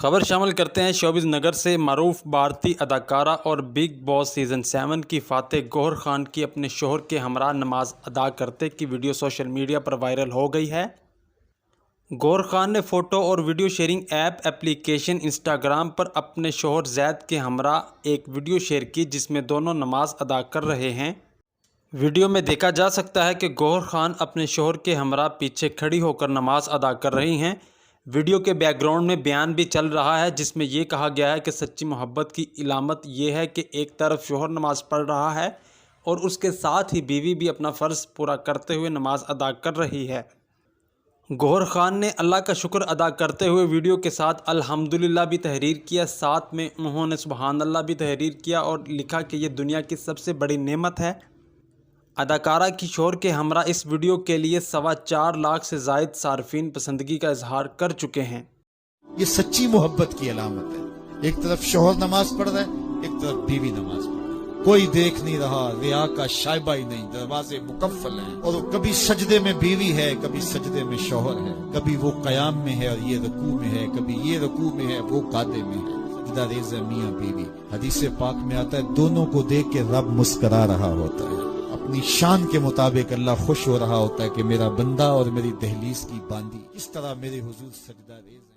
खबर शामिल करते हैं शोबिज़ नगर से मरूफ भारतीय अदाकारा और बिग बॉस सीज़न 7 की फातेह गौहर खान की अपने शोहर के हमरा नमाज अदा करते की वीडियो सोशल मीडिया पर वायरल हो गई है। गौहर खान ने फ़ोटो और video sharing app application Instagram पर अपने शोहर जैद के हमरा एक वीडियो शेयर की जिसमें दोनों नमाज अदा कर रहे हैं। वीडियो में देखा जा सकता है कि गौहर खान अपने शोहर के हमरा पीछे खड़ी होकर नमाज अदा कर रही हैं। वीडियो के बैकग्राउंड में बयान भी चल रहा है जिसमें यह कहा गया है कि सच्ची मोहब्बत की इलामत यह है कि एक तरफ शोहर नमाज पढ़ रहा है और उसके साथ ही बीवी भी अपना फ़र्ज़ पूरा करते हुए नमाज अदा कर रही है। गौहर खान ने अल्लाह का शुक्र अदा करते हुए वीडियो के साथ अल्हम्दुलिल्लाह भी तहरीर किया, साथ में उन्होंने सुबहान अल्लाह भी तहरीर किया और लिखा कि यह दुनिया की सबसे बड़ी नेमत है। अदाकारा की शोहर के हमरा इस वीडियो के लिए 4.25 लाख से ज़ायद सार्फिन पसंदगी का इजहार कर चुके हैं। ये सच्ची मोहब्बत की अलामत है। एक तरफ शोहर नमाज पढ़ रहा है, एक तरफ बीवी नमाज पढ़ रही है। कोई देख नहीं रहा, रिया का शायबा ही नहीं, दरवाजे मुकफ्फल हैं। और कभी सजदे में बीवी है, कभी सजदे में शोहर है, कभी वो कयाम में है और ये रकू में है, कभी ये रकू में है वो कादे में है। सजदा रेज़ मियां बीवी। हदीस पाक में आता है दोनों को देख के रब मुस्करा रहा होता है। अपनी शान के मुताबिक अल्लाह खुश हो रहा होता है कि मेरा बंदा और मेरी दहलीज की बांदी इस तरह मेरे हुजूर सजदा रेज़